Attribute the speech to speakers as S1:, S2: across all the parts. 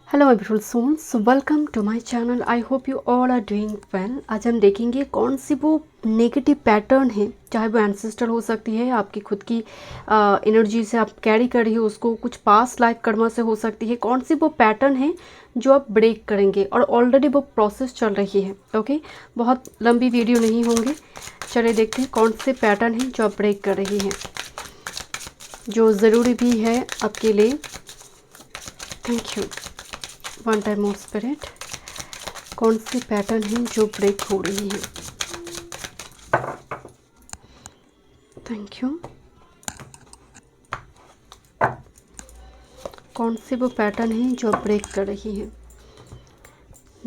S1: Hello my beautiful souls, welcome to my channel. I hope you all are doing well. आज हम देखेंगे कौन सी वो नेगेटिव पैटर्न है, चाहे वो एंसेस्ट्रल हो सकती है, आपकी खुद की एनर्जी से आप कैरी कर रही हो उसको, कुछ पास्ट लाइफ कर्मा से हो सकती है। कौन सी वो पैटर्न है जो आप ब्रेक करेंगे और ऑलरेडी वो प्रोसेस चल रही है। ओके, बहुत लंबी वीडियो नहीं होंगे। चलिए देखते हैं कौन से पैटर्न है जो आप ब्रेक कर रही हैं, जो ज़रूरी भी है आपके लिए। Thank you. One time more spirit, कौन सी पैटर्न है जो ब्रेक हो रही है। Thank you. कौन सी वो पैटर्न है जो ब्रेक कर रही है,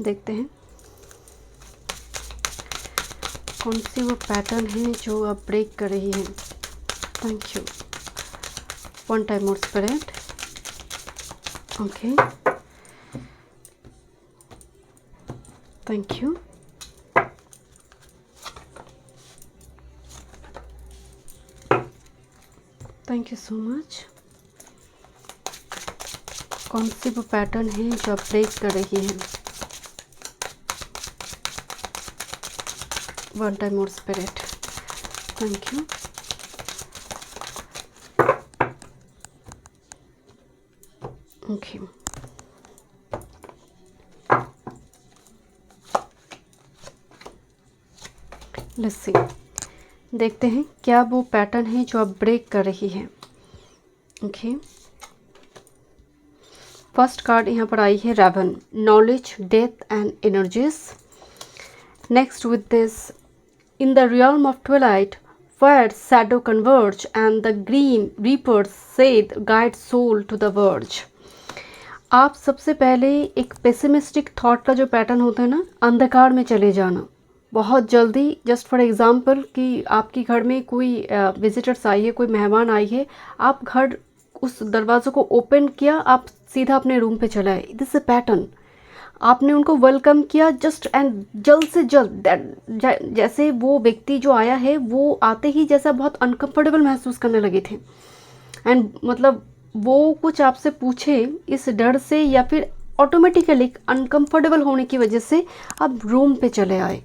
S1: देखते हैं कौन सी वो पैटर्न है जो आप ब्रेक कर रही है। Thank you. One time more spirit. Okay, thank you. Thank you so much. कौन सी वो पैटर्न है जो आप ब्रेक कर रही है। One time more spirit. Thank you. Okay, let's see, देखते हैं क्या वो पैटर्न है जो आप ब्रेक कर रही है। ओके, फर्स्ट कार्ड यहाँ पर आई है raven, knowledge, death and energies. Next with this, in the realm of twilight where shadow converge and the green reapers said guide soul to the verge। आप सबसे पहले एक पेसिमिस्टिक थॉट का जो पैटर्न होता है ना, अंधकार में चले जाना बहुत जल्दी। जस्ट फॉर एग्जांपल कि आपके घर में कोई विजिटर्स आई है, कोई मेहमान आई है, आप घर उस दरवाज़े को ओपन किया, आप सीधा अपने रूम पे चले आए। This is a pattern. आपने उनको वेलकम किया जस्ट एंड जल्द से जल्द जैसे वो व्यक्ति जो आया है वो आते ही जैसा बहुत अनकंफर्टेबल महसूस करने लगे थे, एंड मतलब वो कुछ आपसे पूछे इस डर से या फिर ऑटोमेटिकली अनकंफर्टेबल होने की वजह से आप रूम पे चले आए।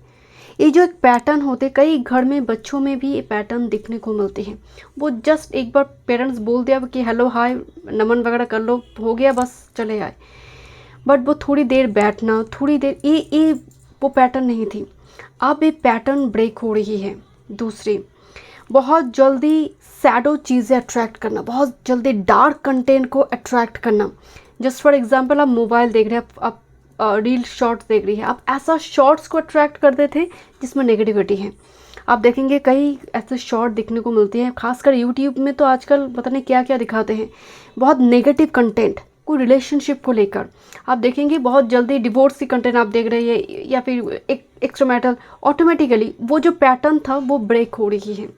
S1: ये जो एक पैटर्न होते, कई घर में बच्चों में भी ये पैटर्न दिखने को मिलते हैं। वो जस्ट एक बार पेरेंट्स बोल दिया कि हेलो हाय नमन वगैरह कर लो, हो गया, बस चले आए। बट वो थोड़ी देर बैठना, थोड़ी देर, ये वो पैटर्न नहीं थी। अब ये पैटर्न ब्रेक हो रही है। दूसरी, बहुत जल्दी सैडो चीज़ें अट्रैक्ट करना, बहुत जल्दी डार्क कंटेंट को अट्रैक्ट करना। जस्ट फॉर एग्जांपल, आप मोबाइल देख रहे हैं, आप रील शॉर्ट्स देख रही है, आप ऐसा शॉर्ट्स को अट्रैक्ट करते थे जिसमें नेगेटिविटी है। आप देखेंगे कई ऐसे शॉर्ट दिखने को मिलती हैं, खासकर यूट्यूब में तो आजकल पता नहीं क्या क्या दिखाते हैं, बहुत नेगेटिव कंटेंट, कोई रिलेशनशिप को लेकर। आप देखेंगे बहुत जल्दी डिवोर्स की कंटेंट आप देख रही है या फिर एक एक्स्ट्रा मैटर, ऑटोमेटिकली वो जो पैटर्न था वो ब्रेक हो रही है।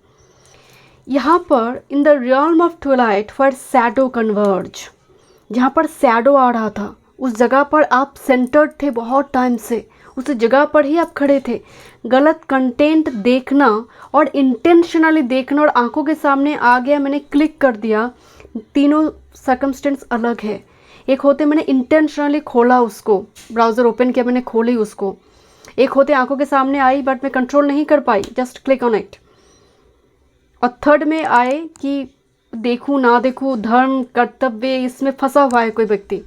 S1: यहाँ पर इन the realm of Twilight for shadow converge, जहाँ पर शैडो आ रहा था उस जगह पर आप सेंटर्ड थे बहुत टाइम से, उस जगह पर ही आप खड़े थे। गलत कंटेंट देखना और इंटेंशनली देखना और आंखों के सामने आ गया, मैंने क्लिक कर दिया, तीनों सर्कमस्टेंस अलग है। एक होते मैंने इंटेंशनली खोला, उसको ब्राउज़र ओपन किया, मैंने खोली उसको। एक होते आंखों के सामने आई बट मैं कंट्रोल नहीं कर पाई, जस्ट क्लिक ऑन इट। और थर्ड में आए कि देखूं ना देखूं, धर्म कर्तव्य इसमें फंसा हुआ है कोई व्यक्ति।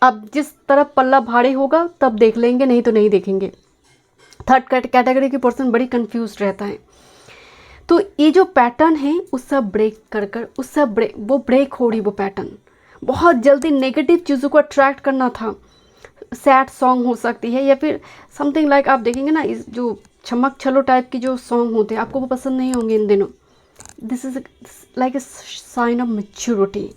S1: अब जिस तरफ पल्ला भारी होगा तब देख लेंगे, नहीं तो नहीं देखेंगे। थर्ड कैटेगरी की पर्सन बड़ी कंफ्यूज रहता है। तो ये जो पैटर्न है उससे ब्रेक कर उससे वो ब्रेक हो रही, वो पैटर्न। बहुत जल्दी नेगेटिव चीज़ों को अट्रैक्ट करना था। सैड सॉन्ग हो सकती है या फिर समथिंग लाइक, आप देखेंगे ना इस जो छमक छलो टाइप की जो सॉन्ग होते हैं, आपको वो पसंद नहीं होंगे इन दिनों। This is like a sign of maturity,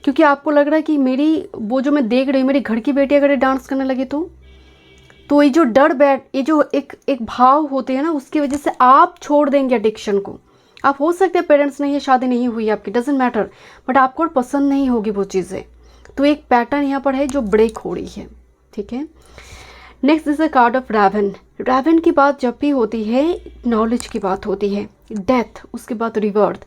S1: क्योंकि आपको लग रहा है कि मेरी वो जो मैं देख रही हूँ, मेरी घर की बेटी अगर ये डांस करने लगे तो ये जो डर बैठ, ये जो एक भाव होते हैं ना, उसकी वजह से आप छोड़ देंगे एडिक्शन को। आप हो सकते हैं पेरेंट्स नहीं है, शादी नहीं हुई आपकी, डजेंट मैटर, बट आपको और पसंद नहीं होगी वो चीज़ें। तो एक पैटर्न यहाँ पर है जो ब्रेक हो रही है। ठीक है, next is a card of raven. Raven की बात जब भी होती है, नॉलेज की बात होती है, डेथ, उसके बाद रिवर्थ।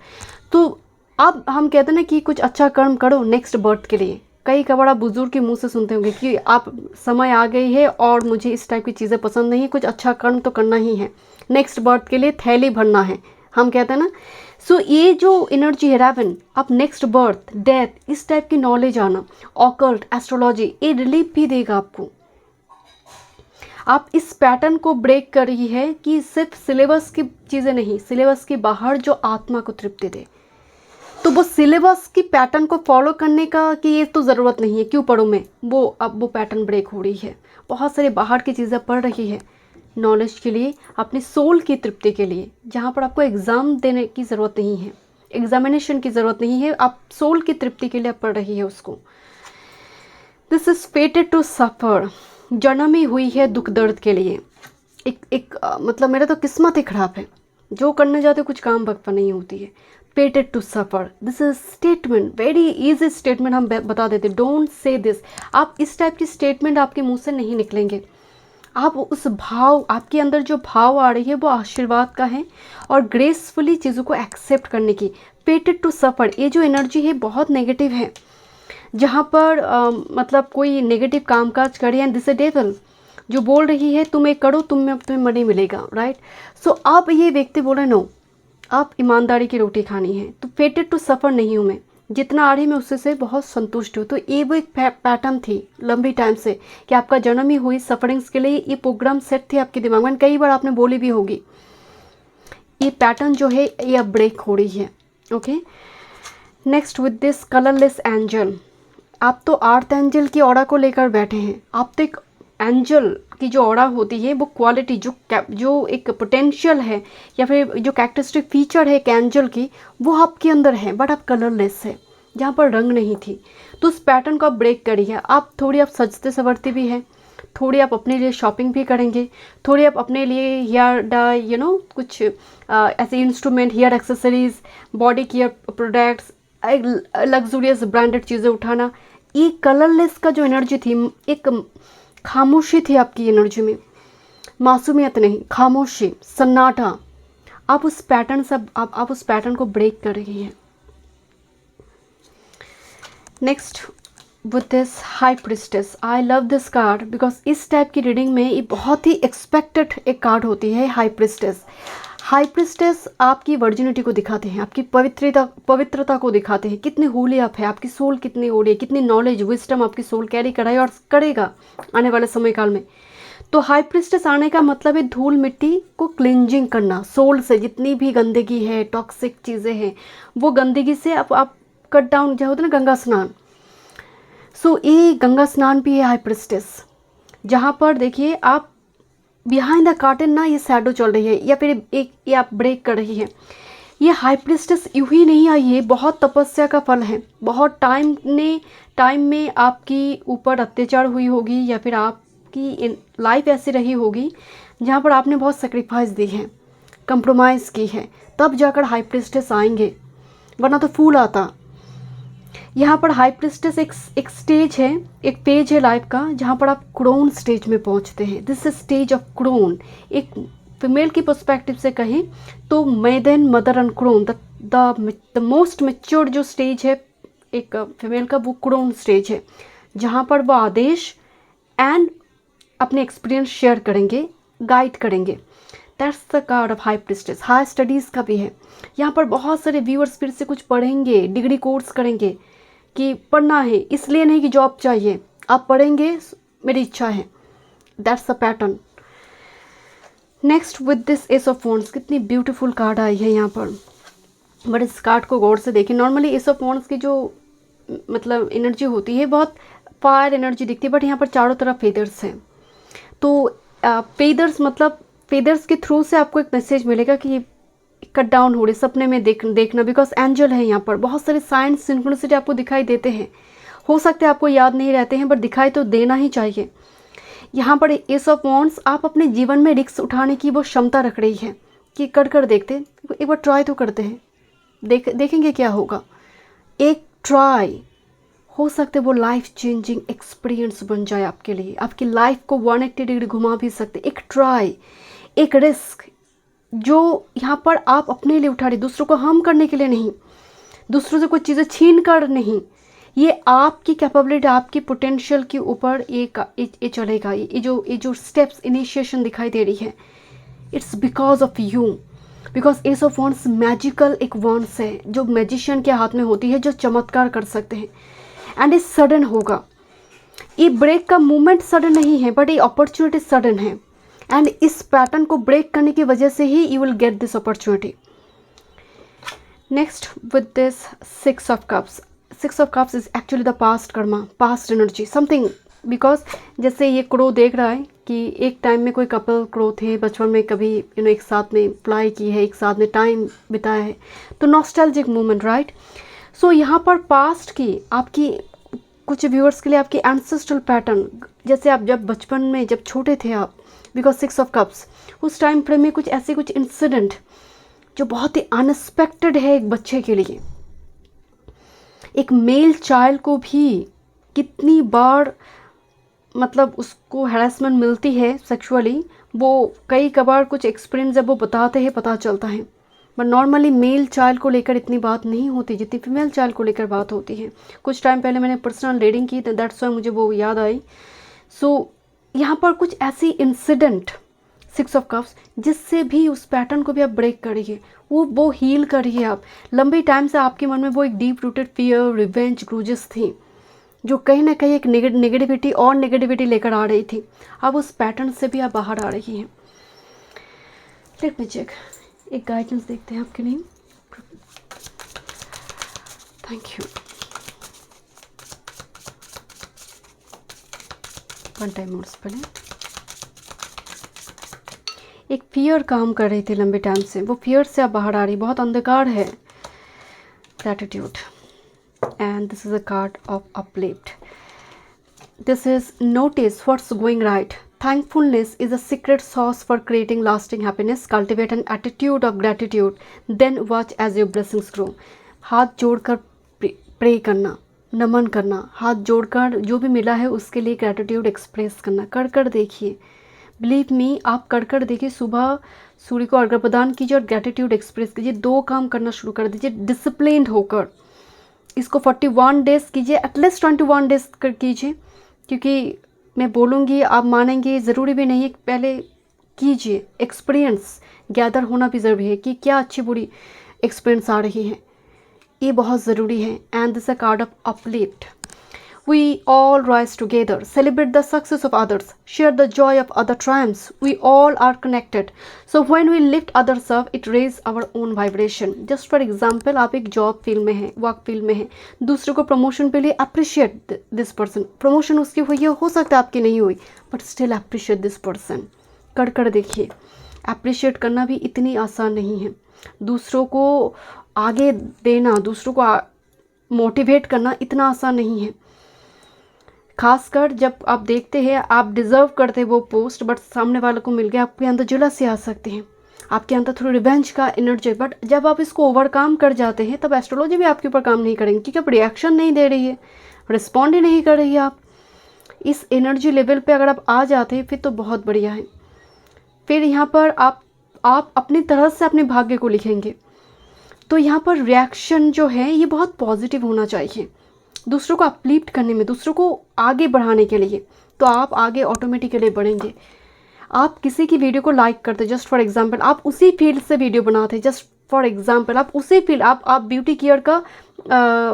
S1: तो अब हम कहते हैं ना कि कुछ अच्छा कर्म करो नेक्स्ट बर्थ के लिए, कई का बड़ा बुजुर्ग के मुंह से सुनते होंगे कि आप समय आ गई है और मुझे इस टाइप की चीज़ें पसंद नहीं है, कुछ अच्छा कर्म तो करना ही है, नेक्स्ट बर्थ के लिए थैली भरना है, हम कहते हैं ना। सो ये जो एनर्जी है रावण, आप नेक्स्ट बर्थ, डेथ, इस टाइप की नॉलेज आना, ऑकल्ट, एस्ट्रोलॉजी, ये रिलीफ भी देगा आपको। आप इस पैटर्न को ब्रेक कर रही है कि सिर्फ सिलेबस की चीज़ें नहीं, सिलेबस के बाहर जो आत्मा को तृप्ति दे। तो वो सिलेबस की पैटर्न को फॉलो करने का कि ये तो ज़रूरत नहीं है, क्यों पढ़ूँ मैं, वो अब वो पैटर्न ब्रेक हो रही है। बहुत सारी बाहर की चीज़ें पढ़ रही है नॉलेज के लिए, अपनी सोल की तृप्ति के लिए, जहाँ पर आपको एग्ज़ाम देने की ज़रूरत नहीं है, एग्जामिनेशन की ज़रूरत नहीं है, आप सोल की तृप्ति के लिए पढ़ रही है उसको। This is fated to suffer, जन्मी हुई है दुख दर्द के लिए। मतलब मेरा तो किस्मत ही ख़राब है, जो करने जाते कुछ काम वक्त पर नहीं होती है। Petted to suffer, this is statement, very easy statement हम बता देते, डोंट से दिस। आप इस टाइप की स्टेटमेंट आपके मुंह से नहीं निकलेंगे। आप उस भाव, आपके अंदर जो भाव आ रही है वो आशीर्वाद का है और ग्रेसफुली चीज़ों को एक्सेप्ट करने की। पेटेड टू सफ़र, ये जो एनर्जी है बहुत नेगेटिव है, जहाँ पर मतलब कोई नेगेटिव कामकाज करे, एंड दिस ए डेविल जो बोल रही है तुम एक करो, तुम्हें मनी मिलेगा, राइट। सो अब ये व्यक्ति बोल रहे नो, आप ईमानदारी की रोटी खानी है, तो फेटेड टू सफ़र नहीं हूँ मैं, जितना आ रही मैं उससे से बहुत संतुष्ट हूँ। तो ये वो एक पैटर्न थी लंबी टाइम से कि आपका जन्म ही हुई सफरिंग्स के लिए, ये प्रोग्राम सेट थे आपके दिमाग में, कई बार आपने बोली भी होगी। ये पैटर्न जो है ये अब ब्रेक हो रही है। Okay, next with this colourless angel, आप तो आर्थ एंजल की ऑरा को लेकर बैठे हैं। आप तो एक एंजल की जो ऑरा होती है, वो क्वालिटी जो एक पोटेंशियल है या फिर जो कैरेक्टरिस्टिक फीचर है एक एंजल की, वो आपके अंदर है, बट आप कलरलेस है, जहाँ पर रंग नहीं थी। तो उस पैटर्न को आप ब्रेक करिए। आप थोड़ी आप सजते संवरती भी है, थोड़ी आप अपने लिए शॉपिंग भी करेंगे, थोड़ी आप अपने लिए हेयर डाई कुछ ऐसे instrument, hair accessories, body care products, luxurious branded चीज़ें उठाना। ये कलरलेस का जो एनर्जी थी, एक खामोशी थी आपकी एनर्जी में, मासूमियत नहीं, खामोशी, सन्नाटा। आप उस पैटर्न से आप उस पैटर्न को ब्रेक कर रही हैं। Next with this high priestess, I love this card because इस टाइप की रीडिंग में ये बहुत ही एक्सपेक्टेड एक कार्ड होती है हाई प्रिस्टेस। हाई प्रिस्टेस आपकी वर्जिनिटी को दिखाते हैं, आपकी पवित्रता को दिखाते हैं, कितनी होली आप है, आपकी सोल कितनी होली है, कितनी नॉलेज विजडम आपकी सोल कैरी कर रहा है और करेगा आने वाले समय काल में। तो हाई प्रिस्टेस आने का मतलब है धूल मिट्टी को क्लिंजिंग करना, सोल से जितनी भी गंदगी है, टॉक्सिक चीज़ें हैं, वो गंदगी से आप कट डाउन, जो होता है ना गंगा स्नान। सो ये गंगा स्नान भी है हाई प्रिस्टेस, जहाँ पर देखिए आप बिहाइंड द कर्टेन ना ये शैडो चल रही है या फिर एक ये आप ब्रेक कर रही है। ये हाई प्रिस्टेस यूं ही नहीं आई है, बहुत तपस्या का फल है। बहुत टाइम में आपकी ऊपर अत्याचार हुई होगी या फिर आपकी लाइफ ऐसी रही होगी जहाँ पर आपने बहुत सेक्रीफाइस दी है, कंप्रोमाइज़ की है, तब जाकर हाई प्रिस्टेस आएंगे, वरना तो फूल आता। यहाँ पर हाई प्रिस्टेस एक स्टेज है, एक पेज है लाइफ का, जहाँ पर आप क्रोन स्टेज में पहुँचते हैं। This is stage of crone. एक फीमेल की पर्सपेक्टिव से कहें तो maiden, mother and crone, the most matured जो स्टेज है एक फीमेल का, वो क्रोन स्टेज है, जहाँ पर वो आदेश एंड अपने एक्सपीरियंस शेयर करेंगे, गाइड करेंगे। That's the card of high priestess. High studies का भी है, यहाँ पर बहुत सारे व्यूअर्स फिर से कुछ पढ़ेंगे, डिग्री कोर्स करेंगे कि पढ़ना है, इसलिए नहीं कि जॉब चाहिए, आप पढ़ेंगे, मेरी इच्छा है। That's the pattern. Next with this S of wands, कितनी ब्यूटीफुल कार्ड आई है यहाँ पर, बट इस कार्ड को गौर से देखें। नॉर्मली एस ऑफ वॉन्ड्स की जो मतलब एनर्जी होती है बहुत फायर एनर्जी दिखती है, बट यहाँ पर चारों तरफ फेदर्स हैं। तो फेदर्स मतलब फेदर्स के थ्रू से आपको एक मैसेज मिलेगा कि कट डाउन हो रहे, सपने में देखना, बिकॉज एंजल है यहाँ पर। बहुत सारे साइंस सिंक्रोनिसिटी आपको दिखाई देते हैं, हो सकता है आपको याद नहीं रहते हैं, बट दिखाई तो देना ही चाहिए। यहाँ पर एस ऑफ वॉन्ड्स, आप अपने जीवन में रिस्क उठाने की वो क्षमता रख रही है कि कर देखते, एक बार ट्राई तो करते हैं, देखेंगे क्या होगा। एक ट्राई हो सकते वो लाइफ चेंजिंग एक्सपीरियंस बन जाए आपके लिए, आपकी लाइफ को 180 डिग्री घुमा भी सकते। एक ट्राई, एक रिस्क जो यहाँ पर आप अपने लिए उठा रहे, दूसरों को हार्म करने के लिए नहीं, दूसरों से कोई चीज़ें छीन कर नहीं, ये आपकी कैपेबिलिटी, आपकी पोटेंशियल के ऊपर ये चलेगा। ये जो स्टेप्स इनिशिएशन दिखाई दे रही है, it's because of you, because S of wands magical एक वॉन्ड्स है जो मैजिशियन के हाथ में होती है, जो चमत्कार कर सकते हैं। एंड ये सडन होगा, ये ब्रेक का मूवमेंट सडन नहीं है, बट ये अपॉर्चुनिटी सडन है। एंड इस पैटर्न को ब्रेक करने की वजह से ही you will get this opportunity. Next with this 6 of Cups, 6 of Cups is actually the past karma, past energy something. Because जैसे ये क्रो देख रहा है कि एक टाइम में कोई कपल क्रो थे, बचपन में कभी एक साथ में फ्लाई की है, एक साथ में टाइम बिताया है, तो नॉस्टैल्जिक मोमेंट, राइट। सो यहाँ पर पास्ट की आपकी कुछ व्यूअर्स के लिए आपकी एंसेस्ट्रल पैटर्न, जैसे आप जब बचपन में जब छोटे थे आप, बिकॉज 6 of Cups उस टाइम फ्रेम में कुछ ऐसे कुछ इंसिडेंट जो बहुत ही अनएक्सपेक्टेड है एक बच्चे के लिए। एक मेल चाइल्ड को भी कितनी बार मतलब उसको हैरेसमेंट मिलती है सेक्सुअली, वो कई कबार कुछ एक्सपीरियंस जब वो बताते हैं पता चलता है। बट नॉर्मली मेल चाइल्ड को लेकर इतनी बात नहीं होती जितनी फीमेल चाइल्ड को लेकर बात होती है। कुछ टाइम पहले मैंने पर्सनल रीडिंग की, दैट्स वाई मुझे वो याद आई। सो यहाँ पर कुछ ऐसी इंसिडेंट 6 of Cups जिससे भी उस पैटर्न को भी आप ब्रेक करिए, वो हील करिए आप। लंबे टाइम से आपके मन में वो एक डीप रूटेड फियर, रिवेंज, ग्रूजेस थी जो कहीं ना कहीं एक नेगेटिविटी लेकर आ रही थी। अब उस पैटर्न से भी आप बाहर आ रही हैं। लेट मी चेक, एक गाइडेंस देखते हैं आपके लिए। Thank you. वन टाइम और पहले एक फियर काम कर रही थी लंबे टाइम से, वो फियर से आप बाहर आ रही, बहुत अंधकार है। Gratitude and this is a card of uplift. This is notice what's going right. Thankfulness is a secret sauce for creating lasting happiness. Cultivate an attitude of gratitude, then watch as your blessings grow. हाथ जोड़कर pray करना, नमन करना, हाथ जोड़कर जो भी मिला है उसके लिए ग्रैटिट्यूड एक्सप्रेस करना। कर देखिए, बिलीव मी, आप कर देखिए। सुबह सूर्य को अर्घ्य प्रदान कीजिए और ग्रैटिट्यूड एक्सप्रेस कीजिए। 2 काम करना शुरू कर दीजिए डिसिप्लिन्ड होकर। इसको 41 डेज कीजिए, एटलीस्ट 21 डेज कीजिए, क्योंकि मैं बोलूँगी आप मानेंगे, ज़रूरी भी नहीं है, पहले कीजिए। एक्सपीरियंस गैदर होना भी ज़रूरी है कि क्या अच्छी बुरी एक्सपीरियंस आ रही है, ये बहुत ज़रूरी है। And this a card of uplift. We all rise together, celebrate the success of others, share the joy of other triumphs. We all are connected. So when we lift others up, it raises our own vibration. Just for example, आप एक job field में हैं, work field में हैं, दूसरे को promotion के लिए अप्रिशिएट दिस पर्सन। प्रमोशन उसकी हुई है, हो सकता है आपकी नहीं हुई, but still appreciate this person. कर देखिए, अप्रिशिएट करना भी इतनी आसान नहीं है। दूसरों को आगे देना, दूसरों को मोटिवेट करना इतना आसान नहीं है। खासकर जब आप देखते हैं आप डिज़र्व करते हैं वो पोस्ट, बट सामने वाले को मिल गया, आपके अंदर जेलसी आ सकती है, आपके अंदर थोड़ी रिवेंज का एनर्जी। बट जब आप इसको ओवरकम कर जाते हैं तब एस्ट्रोलॉजी भी आपके ऊपर काम नहीं करेंगे, क्योंकि आप रिएक्शन नहीं दे रही है, रिस्पॉन्ड ही नहीं कर रही है। आप इस एनर्जी लेवल पे अगर आप आ जाते हैं फिर तो बहुत बढ़िया है। फिर यहाँ पर आप अपनी तरह से अपने भाग्य को लिखेंगे। तो यहाँ पर रिएक्शन जो है ये बहुत पॉजिटिव होना चाहिए, दूसरों को अपलिफ्ट करने में, दूसरों को आगे बढ़ाने के लिए। तो आप आगे ऑटोमेटिकली बढ़ेंगे। आप किसी की वीडियो को लाइक करते, जस्ट फॉर एग्जांपल आप उसी फील्ड से वीडियो बनाते, जस्ट फॉर एग्जांपल आप उसी फील्ड, आप ब्यूटी केयर का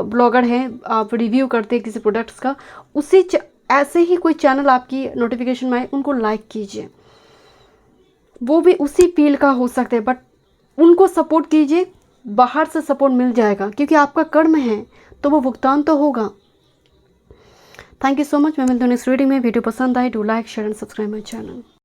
S1: ब्लॉगर हैं, आप रिव्यू करते हैं किसी प्रोडक्ट्स का, उसी ऐसे ही कोई चैनल आपकी नोटिफिकेशन में आए, उनको लाइक कीजिए। वो भी उसी फील्ड का हो सकता है, बट उनको सपोर्ट कीजिए। बाहर से सपोर्ट मिल जाएगा, क्योंकि आपका कर्म है तो वो भुगतान तो होगा। Thank you so much. मैं मिलती हूँ नेक्स्ट रीडिंग में। वीडियो पसंद आए, do like, share and subscribe my channel.